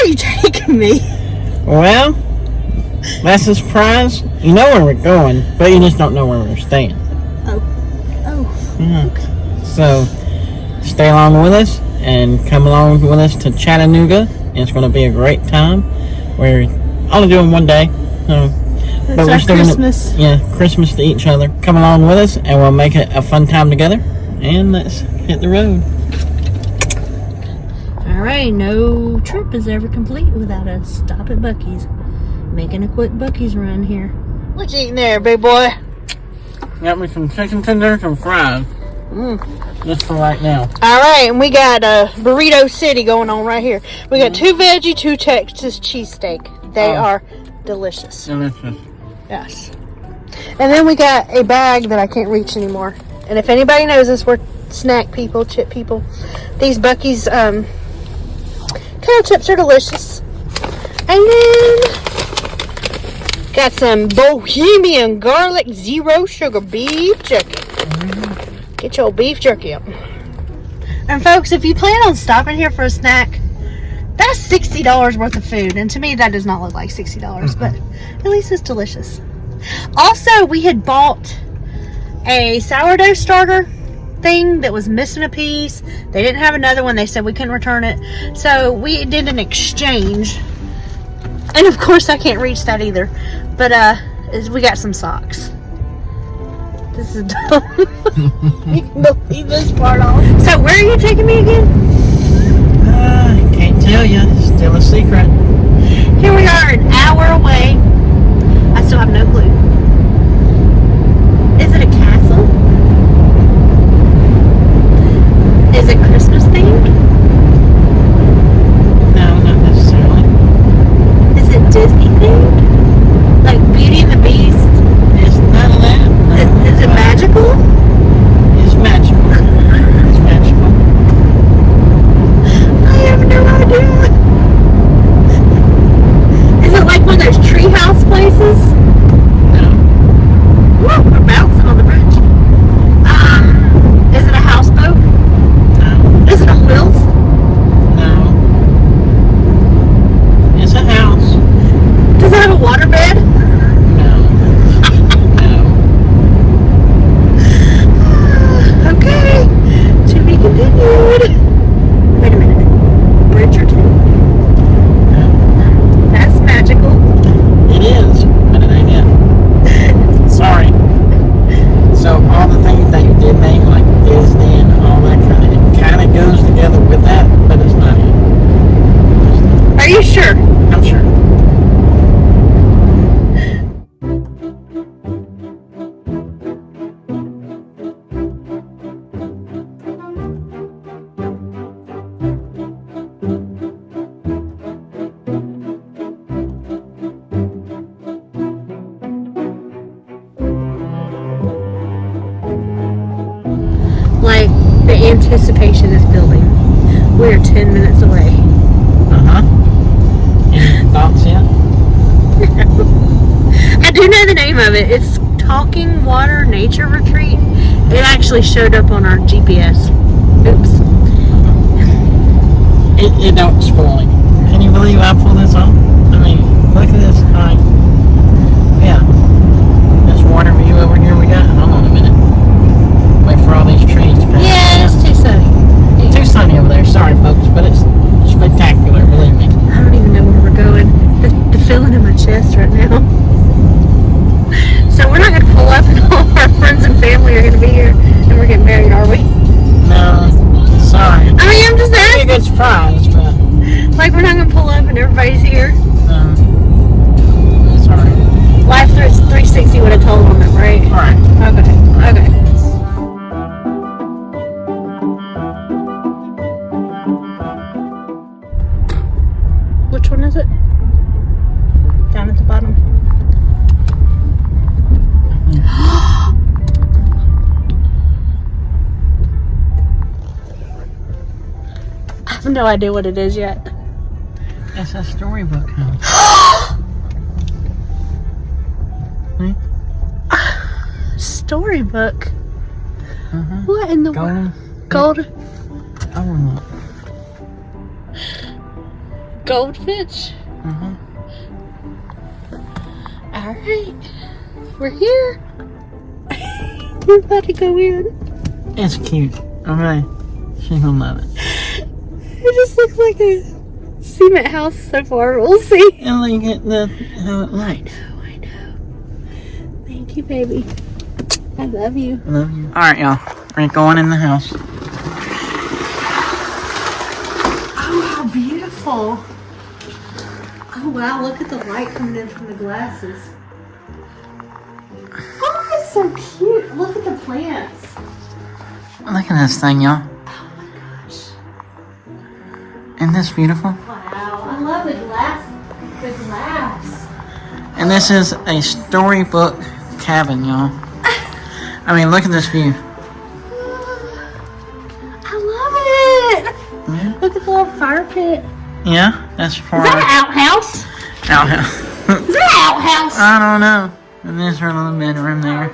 you taking me? Well, that's a surprise. You know where we're going, but you just don't know where we're staying. Oh. Okay. So, stay along with us and come along with us to Chattanooga. It's going to be a great time. We're only doing one day. So, but we're still Christmas. Christmas to each other. Come along with us and we'll make it a fun time together. And let's hit the road. Alright, no trip is ever complete without a stop at Buc-ee's. Making a quick Buc-ee's run here. What you eating there, big boy? Got me some chicken tenders and fries. Just for right now. Alright, and we got Burrito City going on right here. We got 2 veggie, 2 Texas cheesesteak. They are delicious. Delicious. Yes. And then we got a bag that I can't reach anymore. And if anybody knows us, we're snack people, chip people. These Buc-ee's kettle chips are delicious. And then got some Bohemian garlic 0 sugar beef jerky. Get your beef jerky up. And folks, if you plan on stopping here for a snack, that's $60 worth of food. And to me, that does not look like $60, but at least it's delicious. Also, we had bought a sourdough starter thing that was missing a piece. They didn't have another one. They said we couldn't return it. So we did an exchange. And of course, I can't reach that either. But we got some socks. This is dumb. You can believe this part off. So where are you taking me again? Can't tell you. Still a secret. Here we are, an hour away. I still have no clue. Is it a castle? Is it Christmas themed? No, not necessarily. Is it Disney themed? Like Beauty and the Beast? It's none of that. No. Is it magical? It's magical. It's magical. I have no idea. Is it like one of those treehouse places? No. Woo, we're bouncing on the bridge. Is it a houseboat? No. Is it on wheels? No. It's a house. Does it have a waterbed? No. No. Okay. To be continued. Wait a minute. Bridgerton? No. That's magical. It is, but it ain't it. Sorry. So all the things that you did name, like Disney and all that kind of goes together with that, but it's not it. Are you sure? I'm sure. Like, the anticipation is building. We're 10 minutes away. Any thoughts yet? I do know the name of it. It's Talking Water Nature Retreat. It actually showed up on our GPS. Oops. It don't spoil it. Can you believe I pulled this off? I mean, look at this. Yeah. This water view over here we got. Hold on a minute. Wait for all these trees to pass. Yeah, it's too sunny. It's too sunny over there. Sorry, folks, but it's spectacular. Believe me. I don't even know where we're going. The feeling in my chest right now. So we're not going to pull up and all our friends and family are going to be here and we're getting married, are we? No. Sorry. I mean, I'm just It'd be a asking. good surprise, but Like, we're not going to pull up and everybody's here. sorry. Life 360 would have told them that, right? Alright. Okay. Which one is it? Down at the bottom. I have no idea what it is yet. It's a storybook house. Storybook? What in the world? Gold? Oh, Goldfish. Mm-hmm. All right, we're here. We're about to go in. It's cute. Okay. She's gonna love it. It just looks like a cement house so far. We'll see. And look at how it looks. I know. Thank you, baby. I love you. I love you. Alright, y'all. We're going in the house. Oh, how beautiful. Oh, wow. Look at the light coming in from the glasses. Oh, it's so cute. Look at the plants. Look at this thing, y'all. Oh, my gosh. Isn't this beautiful? Wow. I love the glass. The glass. And this is a storybook cabin, y'all. I mean, look at this view. I love it. Yeah, Look at the little fire pit. yeah, that's for Is that an outhouse? outhouse. Is that an outhouse? I don't know. And there's our little bedroom there.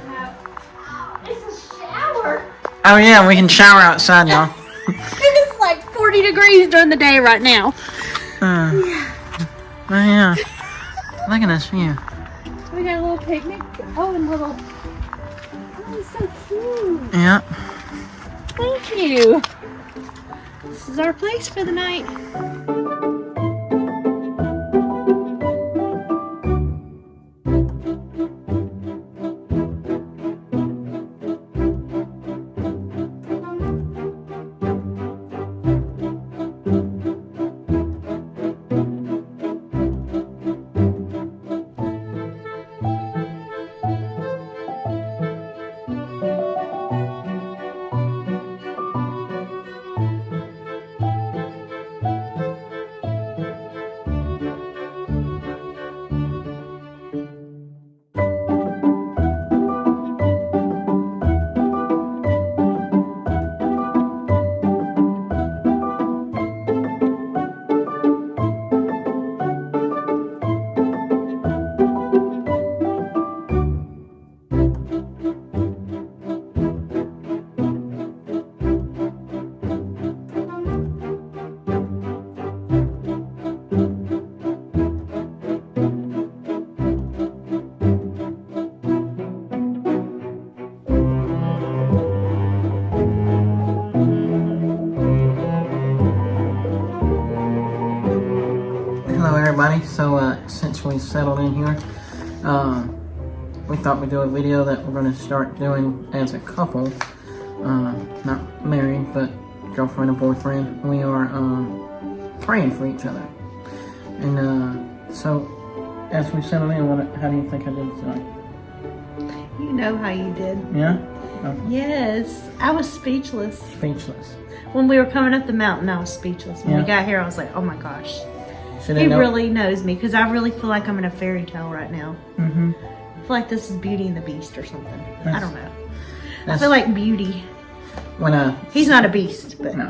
It's a shower. Oh yeah, we can shower outside, y'all. It's like 40 degrees during the day right now. Oh yeah. Look at this view. We got a little picnic. Oh, and little. Oh, it's so cute. Yeah. Thank you. This is our place for the night. Hello everybody. So since we settled in here, we thought we'd do a video that we're going to start doing as a couple. Not married, but girlfriend and boyfriend. We are praying for each other. And so as we settled in, how do you think I did tonight? You know how you did. Yeah? Okay. Yes. I was speechless. Speechless. When we were coming up the mountain, I was speechless. When we Yeah. got here, I was like, oh my gosh. She He didn't know. really knows me because I really feel like I'm in a fairy tale right now. Mm-hmm. I feel like this is Beauty and the Beast or something. I That's- don't know. I feel like Beauty. When He's not a beast, but no.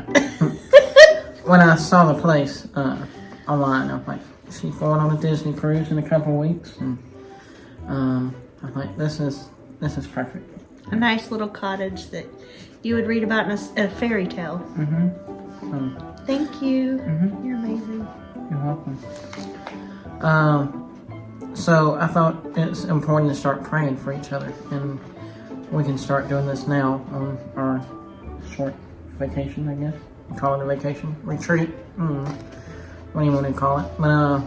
When I saw the place online, I'm like, she's going on a Disney cruise in a couple of weeks, and I'm like, this is perfect. a nice little cottage that you would read about in a fairy tale. Mm-hmm. Thank you. Mhm. You're amazing. You're welcome. So I thought it's important to start praying for each other, and we can start doing this now on our short vacation, I guess. You call it a vacation? Retreat? What do you want to call it? But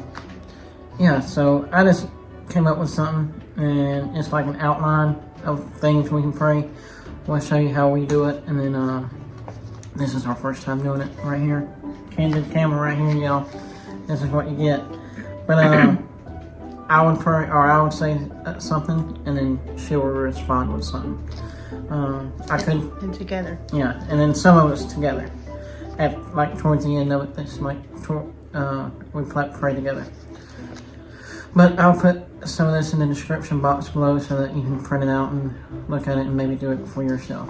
yeah, so I just came up with something, and it's like an outline of things we can pray. We'll show you how we do it, and then this is our first time doing it right here. Candid camera right here, y'all. This is what you get. But I would pray, or I would say something, and then she will respond with something. I could, And together. yeah, and then some of us together. Like towards the end of it, this like we pray together. But I'll put some of this in the description box below so that you can print it out and look at it and maybe do it for yourself.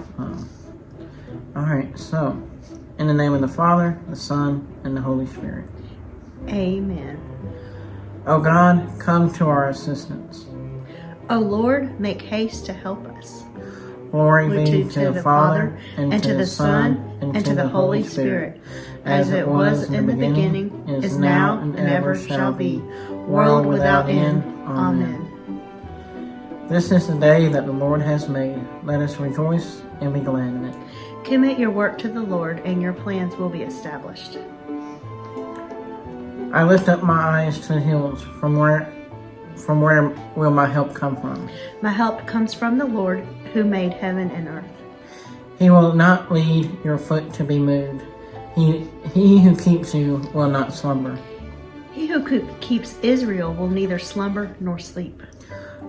Alright, so in the name of the Father, the Son, and the Holy Spirit. Amen. O God, come to our assistance. O Lord, make haste to help us. Glory be to the Father, and to the Son, and to the Holy Spirit, as it was in the beginning, is now, and ever shall be, world without end. Amen. This is the day that the Lord has made. Let us rejoice and be glad in it. Commit your work to the Lord, and your plans will be established. I lift up my eyes to the hills. From where will my help come from? My help comes from the Lord, who made heaven and earth. He will not lead your foot to be moved. He who keeps you will not slumber. He who keeps Israel will neither slumber nor sleep.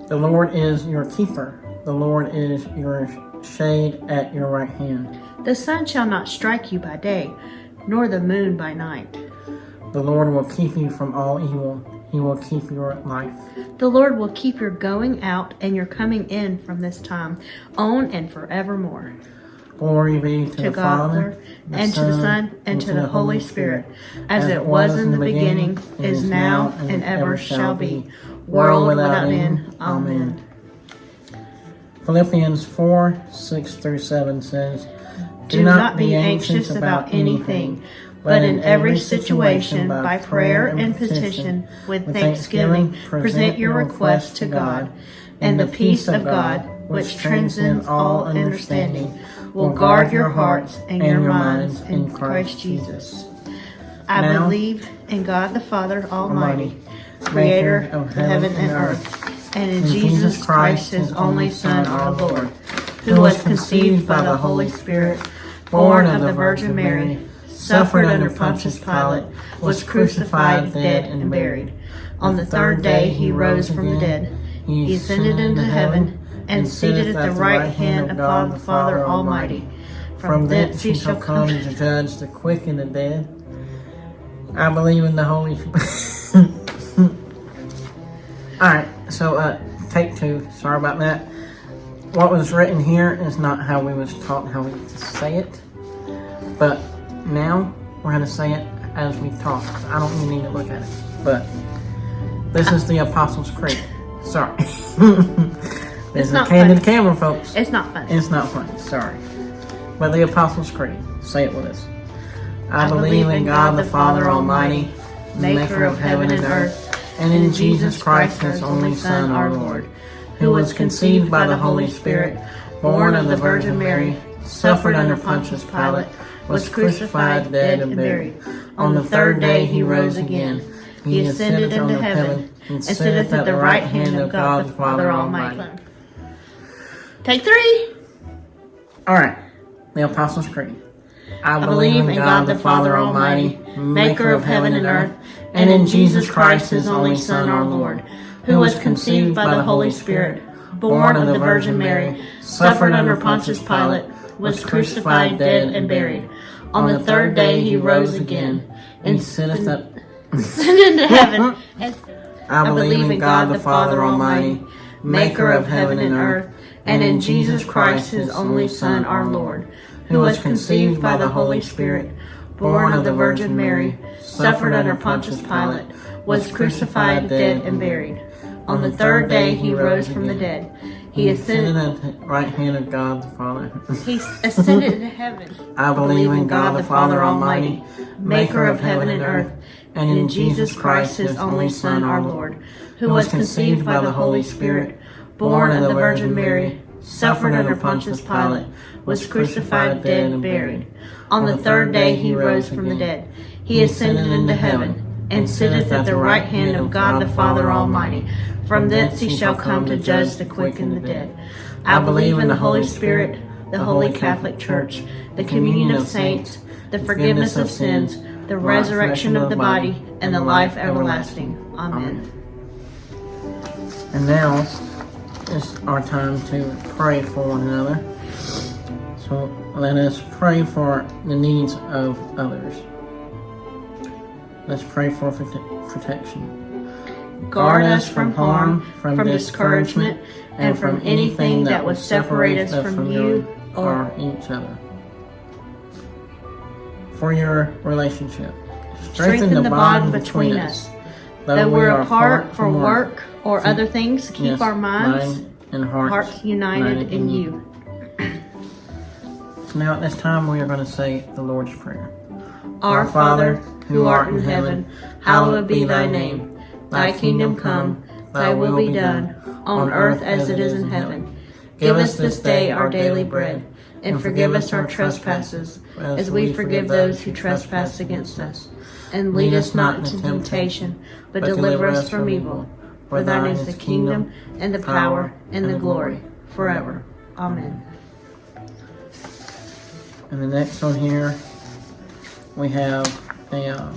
The Lord is your keeper. The Lord is your shade at your right hand. The sun shall not strike you by day, nor the moon by night. The Lord will keep you from all evil. He will keep your life. The Lord will keep your going out and your coming in from this time on and forevermore. Glory be to the Father, and to the Son, and to the Holy Spirit, as it was in the beginning, is now, and ever shall be, world without end. Amen. Philippians 4:6-7 says, Do not be anxious about anything, but in every situation, by prayer and petition, with thanksgiving, present your requests to God, and the peace of God, which transcends all understanding, will guard your hearts and your minds in Christ Jesus. I believe in God the Father Almighty, Creator of heaven and earth, and in Jesus Christ, His only Son, our Lord, who was conceived by the Holy Spirit, born of the Virgin Mary, suffered under Pontius Pilate, was crucified, dead, and buried. On the third day He rose from the dead. He ascended into heaven, and seated at the right hand of God the Father Almighty. From thence He shall come to judge the quick and the dead. I believe in the Holy Spirit. Alright, so take two. Sorry about that. What was written here is not how we was taught how we say it. But now we're going to say it as we talk. I don't even need to look at it. But this is the Apostles' Creed. Sorry. It's not funny. The camera, folks. It's not funny. It's not funny. Sorry. But the Apostles' Creed. Say it with us. I believe in God the Father Almighty, maker of heaven and earth, and in Jesus Christ, His only Son, our Lord, who was conceived by the Holy Spirit, born of the Virgin Mary, suffered under Pontius Pilate, was crucified, dead, and buried. On the third day He rose again. He ascended into heaven, and sitteth at the right hand of God the Father Almighty. Take three. Alright, the Apostles' Creed. I believe in God the Father Almighty, maker of heaven and earth, and in Jesus Christ, His only Son, our Lord, who was conceived by the Holy Spirit, born of the Virgin Mary, suffered under Pontius Pilate, was crucified, dead, and buried. On the third day He rose again, and sitteth into heaven. I believe in God the Father Almighty, maker of heaven and earth, and in Jesus Christ, His only Son, our Lord, who was conceived by the Holy Spirit, born of the Virgin Mary, suffered under Pontius Pilate, was crucified, dead, and buried. On the third day He rose from the dead. He ascended at the right hand of God the Father. He ascended into heaven. I believe in God the Father Almighty, maker of heaven and earth, and in Jesus Christ, His only Son, our Lord, who was conceived by the Holy Spirit, born of the Virgin Mary, suffered under Pontius Pilate, was crucified, dead, and buried. On the third day He rose from the dead. He ascended into heaven, and sitteth at the right hand of God the Father Almighty. From thence He shall come to judge the quick and the dead. I believe in the Holy Spirit, the Holy Catholic Church, the communion of saints, the forgiveness of sins, the resurrection of the body, and the life everlasting. Amen. And now is our time to pray for one another. So let us pray for the needs of others. Let's pray for protection. Guard us from harm, from discouragement, and from anything that would separate us from you or each other. For your relationship, strengthen the bond between us. Though we're apart for work or other things, keep our minds and hearts united in you. So now at this time we are going to say the Lord's Prayer. Our Father, who art in heaven, hallowed be thy name. Thy kingdom come, thy will be done, on earth as it is in heaven. Give us this day our daily bread, and forgive us our trespasses, as we forgive those who trespass against us. And lead us not into temptation, but deliver us from evil. For thine is the kingdom, and the power, and the glory, forever. Amen. And the next one here, we have a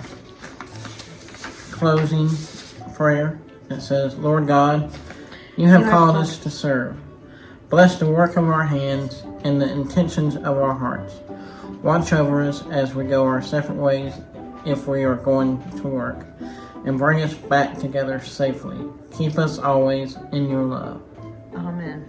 closing prayer that says, Lord God, you have called us to serve. Bless the work of our hands and the intentions of our hearts. Watch over us as we go our separate ways if we are going to work, and bring us back together safely. Keep us always in your love. Amen.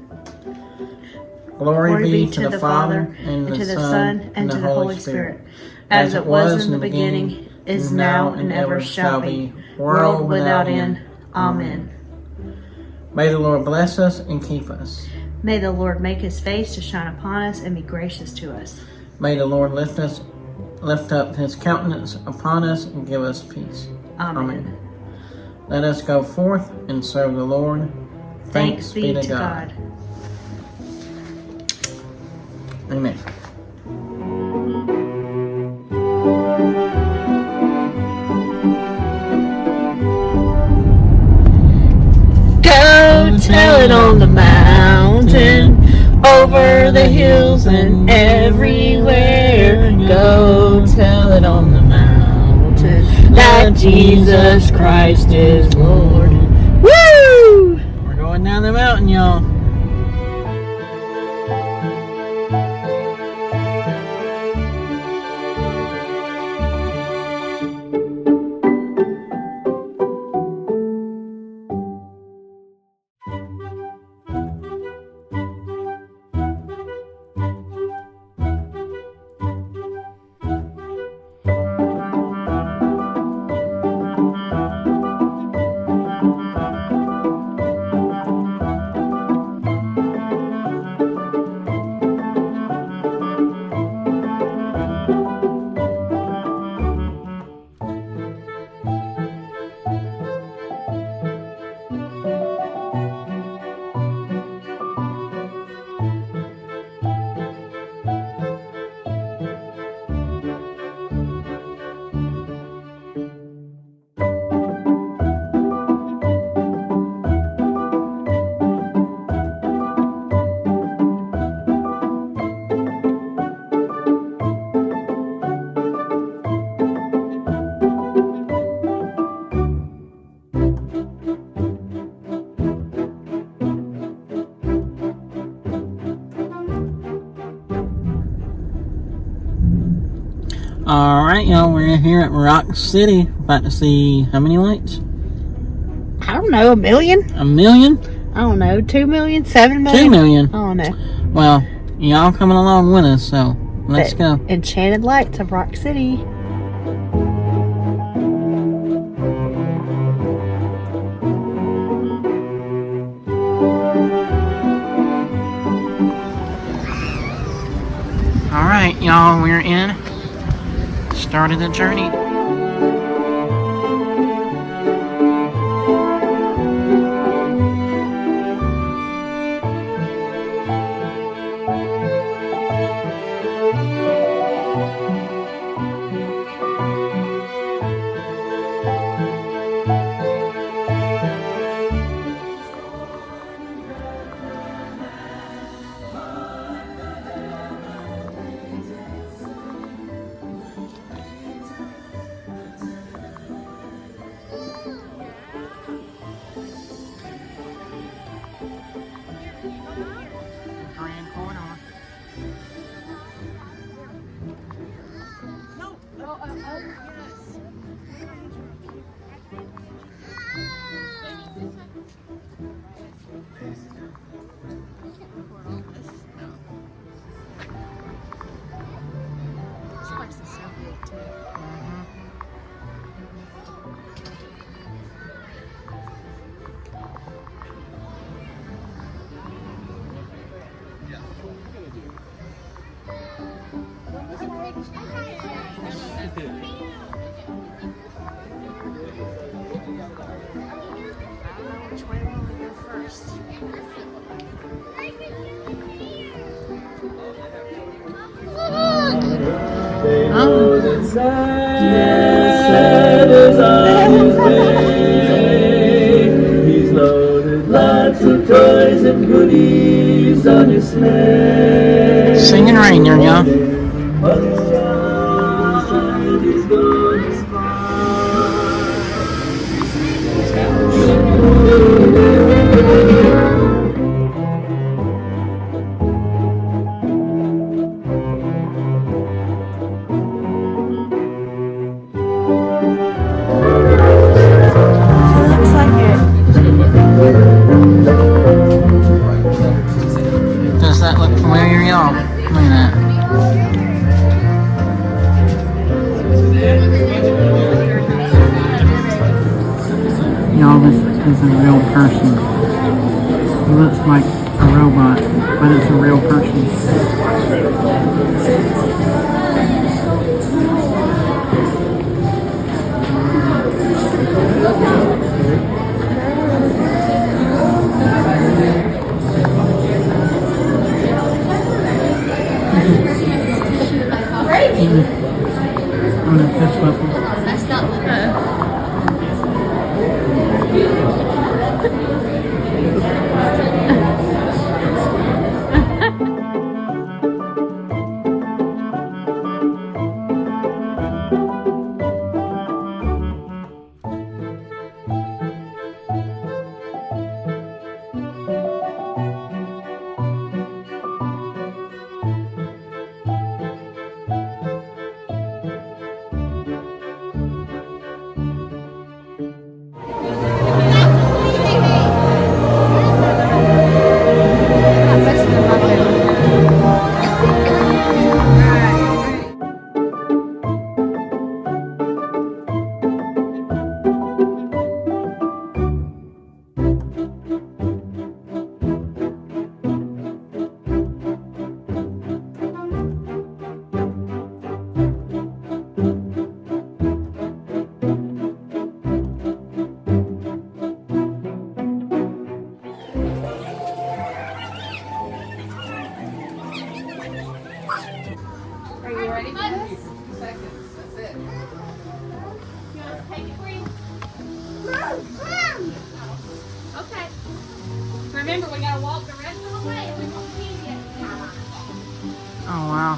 Glory be to the Father, and to the Son, and to the Holy Spirit, as it was in the beginning, is now, and ever shall be, world without end. Amen. May the Lord bless us and keep us. May the Lord make his face to shine upon us and be gracious to us. May the Lord lift up his countenance upon us and give us peace. Amen. Let us go forth and serve the Lord. Thanks be to God. Amen. Go tell it on the mountain, over the hills and everywhere. Go tell it on the mountain that Jesus Christ is Lord. Woo! We're going down the mountain, y'all. Alright, y'all, we're here at Rock City, about to see how many lights? I don't know, 1 million? 1 million? I don't know, 2 million, 7 million? 2 million. I don't know. Well, y'all coming along with us, so let's go. Enchanted Lights of Rock City. Alright, y'all, we're in. Started the journey. Santa's on his way. He's loaded lots of toys and goodies on his sleigh. Singing reindeer, y'all. Mother's child, he's gonna Looks like it. Does that look familiar, y'all? Look at that. Y'all, this is a real person. He looks like a robot, but it's a real person. I'm gonna fist bump him. Are you ready for this? 2 seconds, that's it. You want us to take it for you? Okay. Remember, we gotta walk the rest of the way and we won't see you. Oh, wow.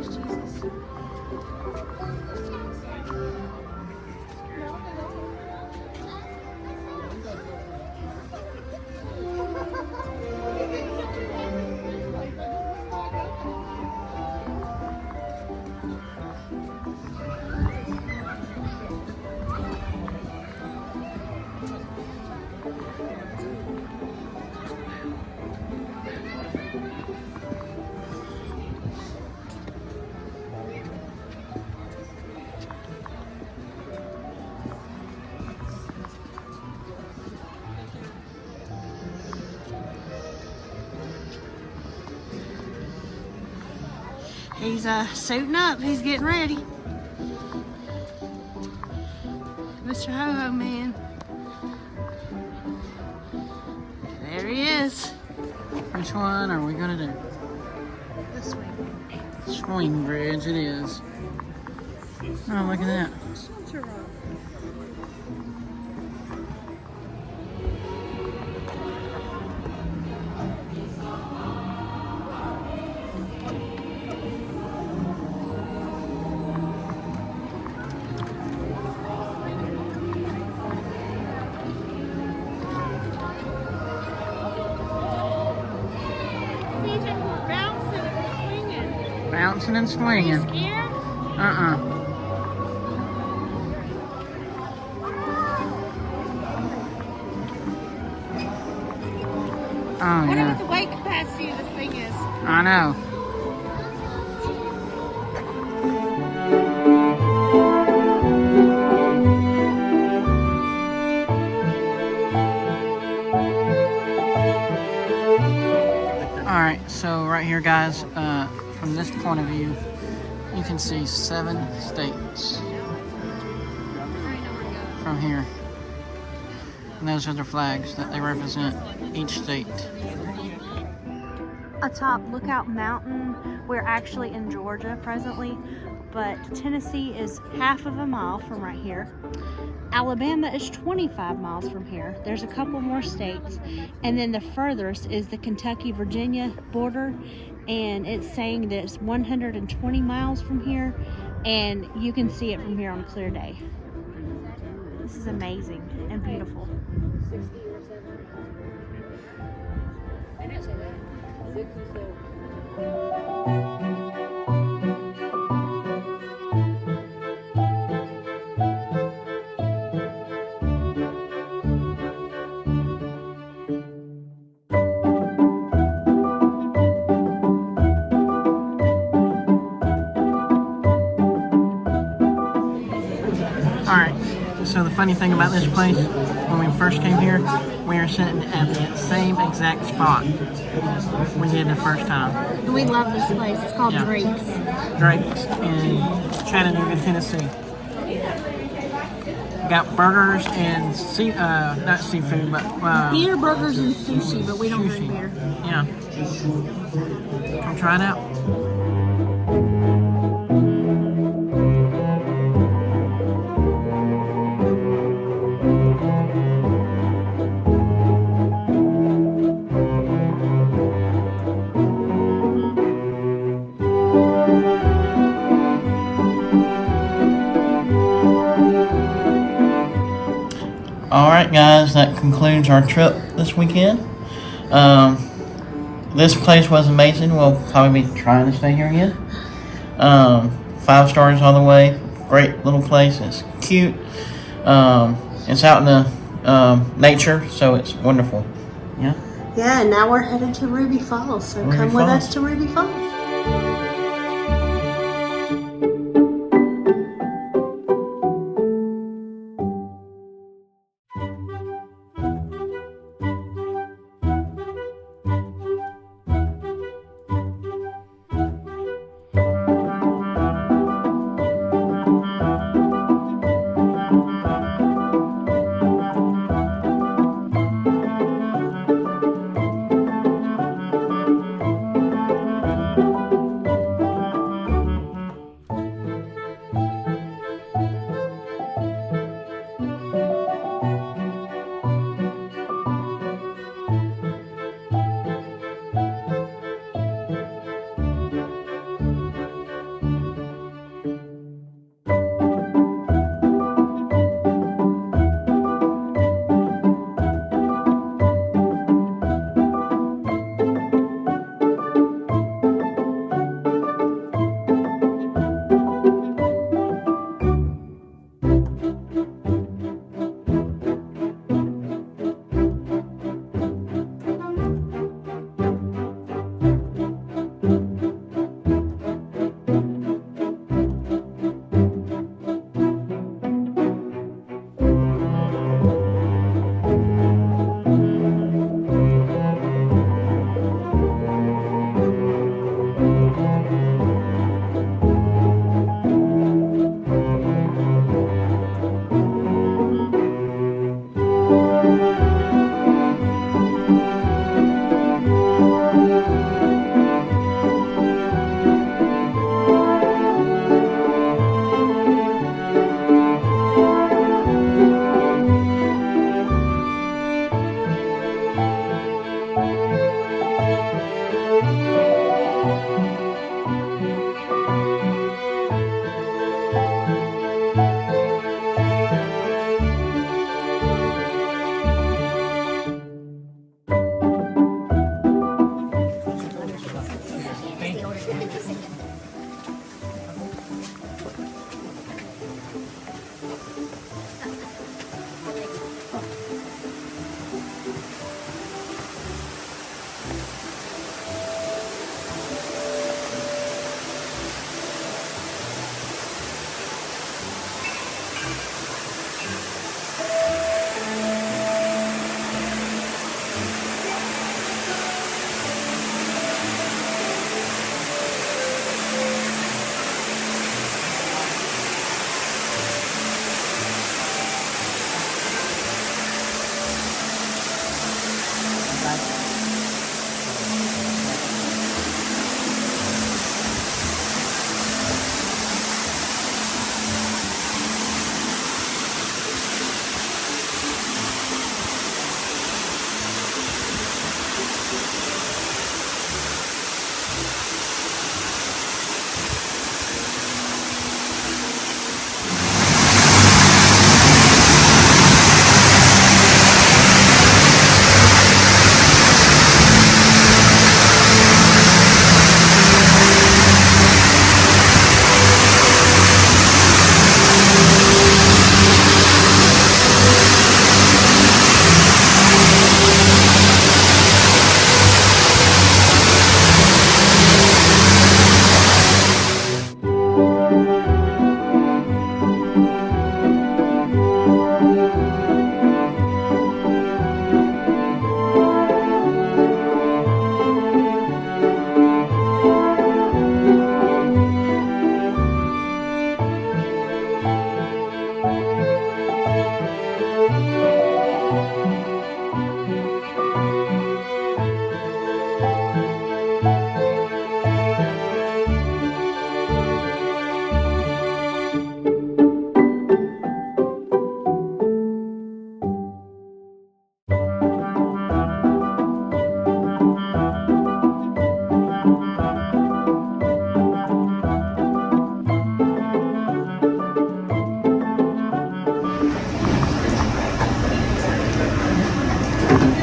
Jesus. He's suiting up. He's getting ready. Mr. Ho-Ho Man. There he is. Which one are we gonna do? This way. Swing bridge it is. Oh, look at that. Shelter rock. Bouncing and swinging. Uh-uh. Oh, I wonder yeah. what the weight capacity of this thing is. I know. Alright, so right here, guys, from this point of view, you can see 7 states from here. And those are the flags that they represent each state. Atop Lookout Mountain, we're actually in Georgia presently, but Tennessee is half of a mile from right here. Alabama is 25 miles from here. There's a couple more states, and then the furthest is the Kentucky-Virginia border, and it's saying that it's 120 miles from here, and you can see it from here on a clear day. This is amazing and beautiful. Alright, so the funny thing about this place, when we first came here, we were sitting at the same exact spot we did the first time. And we love this place. It's called Yeah. Drake's. Drake's in Chattanooga, Tennessee. Got burgers and not seafood, but Beer, burgers, and sushi, but we don't sushi. drink beer. Yeah. Come try it out. Alright guys, that concludes our trip this weekend. This place was amazing. We'll probably be trying to stay here again. 5 stars all the way. Great little place. It's cute. It's out in the nature, so it's wonderful. Yeah. Yeah, and now we're headed to Ruby Falls, so Ruby come with Falls. us to Ruby Falls.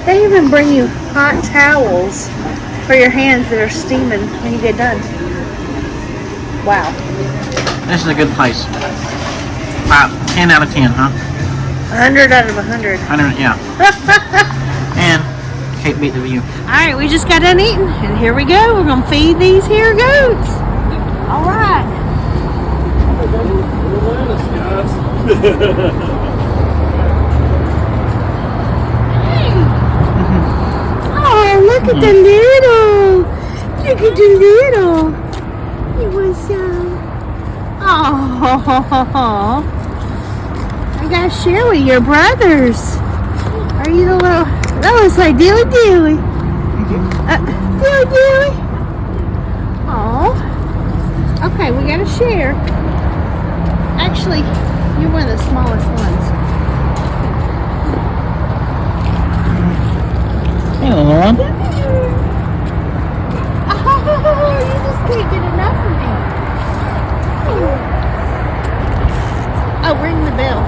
They even bring you hot towels for your hands that are steaming when you get done. Wow. This is a good place. 10 out of 10, huh? 100 out of 100. 100, yeah. And can't beat the view. Alright, we just got done eating, and here we go. We're going to feed these here goats. Alright. Oh, look at the little. Look at the little. He was oh, I gotta share with your brothers. Are you the little? That looks like Dilly Dilly. Dilly Dilly. Oh. Okay, we gotta share. Actually, you're one of the smallest ones. Hey, little one. Oh, you just can't get enough of me. Oh, ring the bell.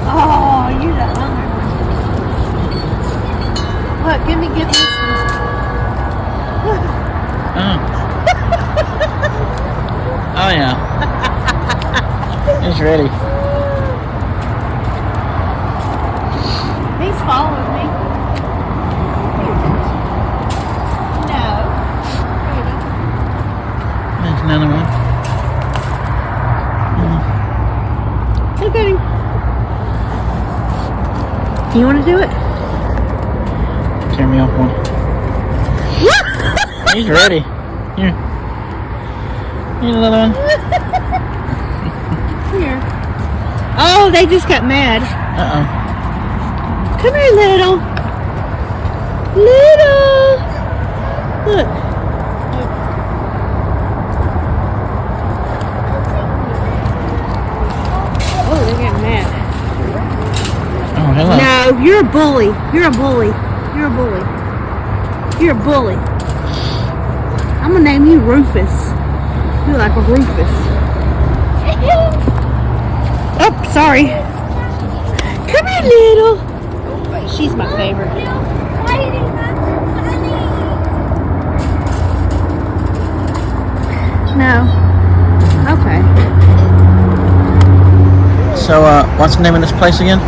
Oh, you're the hungry one. Look, give this one. Oh yeah. He's ready. He's following me. No. Ready. There's another one. Look at him. You want to do it? Tear me off one. He's ready. Here. Here's another one. Here. Oh, they just got mad. Uh-oh. Come here, little. Little. Look. Oh, they're getting mad. Oh, hello. No, you're a bully. You're a bully. You're a bully. You're a bully. I'm gonna name you Rufus. You're like a Rufus. Oh, sorry. Come here, little. She's So, what's the name of this place again?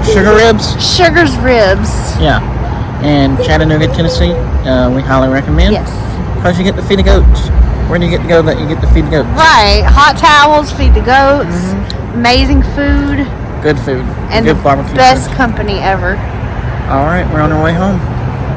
Sugar Ribs? Sugar's Ribs. Yeah. In Chattanooga, Tennessee. We highly recommend. Yes. Because you get to feed the goats. Where do you get to go that you get to feed the goats? Right. Hot towels, feed the goats. Amazing food. Good food. And good the barbecue best food. company ever. All right, we're on our way home.